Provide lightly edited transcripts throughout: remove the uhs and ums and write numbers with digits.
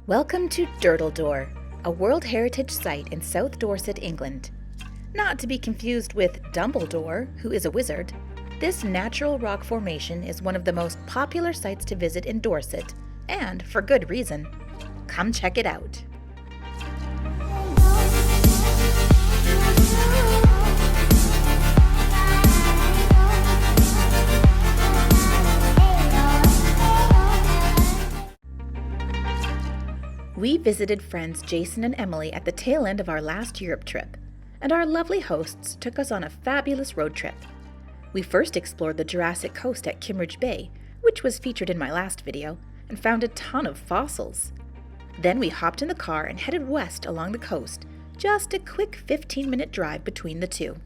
Welcome to Durdle Door, a World Heritage Site in South Dorset, England. Not to be confused with Dumbledore, who is a wizard, this natural rock formation is one of the most popular sites to visit in Dorset, and for good reason. Come check it out. We visited friends Jason and Emily at the tail end of our last Europe trip, and our lovely hosts took us on a fabulous road trip. We first explored the Jurassic Coast at Kimmeridge Bay, which was featured in my last video, and found a ton of fossils. Then we hopped in the car and headed west along the coast, just a quick 15-minute drive between the two.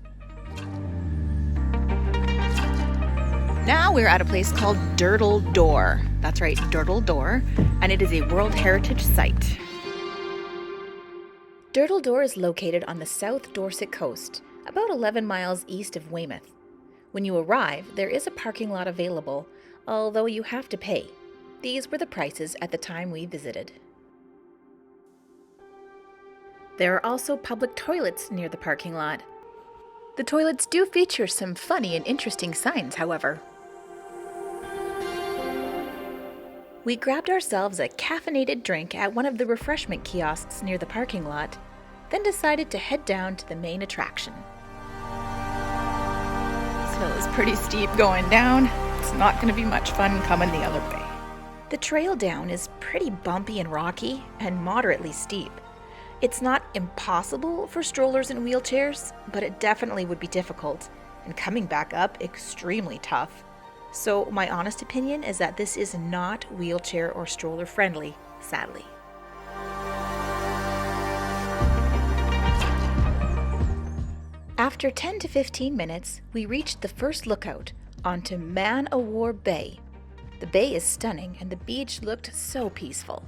Now we're at a place called Durdle Door. That's right, Durdle Door, and it is a World Heritage Site. Durdle Door is located on the South Dorset coast, about 11 miles east of Weymouth. When you arrive, there is a parking lot available, although you have to pay. These were the prices at the time we visited. There are also public toilets near the parking lot. The toilets do feature some funny and interesting signs, however. We grabbed ourselves a caffeinated drink at one of the refreshment kiosks near the parking lot, then decided to head down to the main attraction. This hill is pretty steep going down. It's not going to be much fun coming the other way. The trail down is pretty bumpy and rocky and moderately steep. It's not impossible for strollers and wheelchairs, but it definitely would be difficult, and coming back up extremely tough. So my honest opinion is that this is not wheelchair or stroller friendly, sadly. After 10 to 15 minutes, we reached the first lookout onto Man o' War Bay. The bay is stunning and the beach looked so peaceful.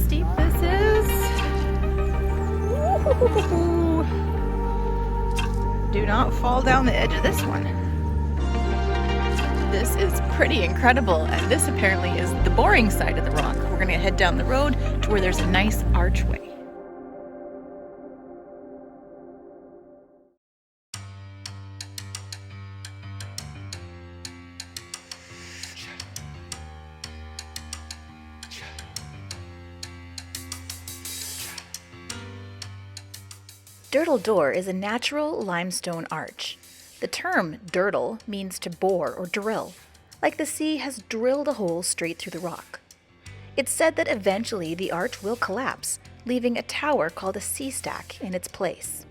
Steep this is. Ooh. Do not fall down the edge of this one. This is pretty incredible, and this apparently is the boring side of the rock. We're going to head down the road to where there's a nice archway. Durdle Door is a natural limestone arch. The term durdle means to bore or drill, like the sea has drilled a hole straight through the rock. It's said that eventually the arch will collapse, leaving a tower called a sea stack in its place.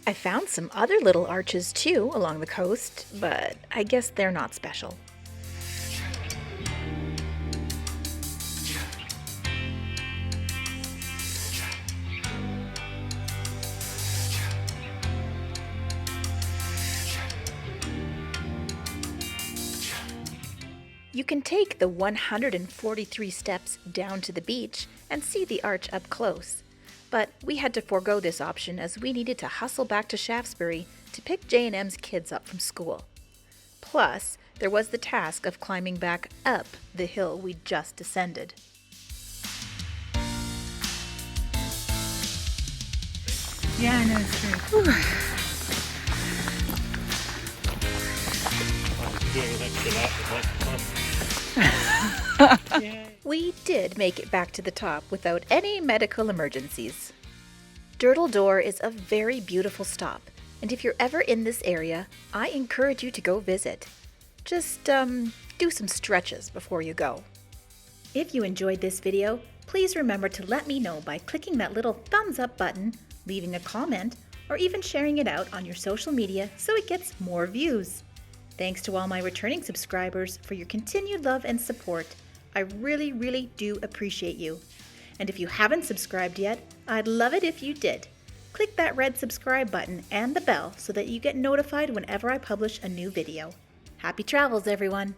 I found some other little arches too along the coast, but I guess they're not special. You can take the 143 steps down to the beach and see the arch up close. But we had to forego this option as we needed to hustle back to Shaftesbury to pick J&M's kids up from school. Plus, there was the task of climbing back up the hill we just descended. Yeah, I know, it's true. We did make it back to the top without any medical emergencies. Durdle Door is a very beautiful stop, and if you're ever in this area, I encourage you to go visit. Just do some stretches before you go. If you enjoyed this video, please remember to let me know by clicking that little thumbs up button, leaving a comment, or even sharing it out on your social media so it gets more views. Thanks to all my returning subscribers for your continued love and support. I really, really do appreciate you. And if you haven't subscribed yet, I'd love it if you did. Click that red subscribe button and the bell so that you get notified whenever I publish a new video. Happy travels, everyone!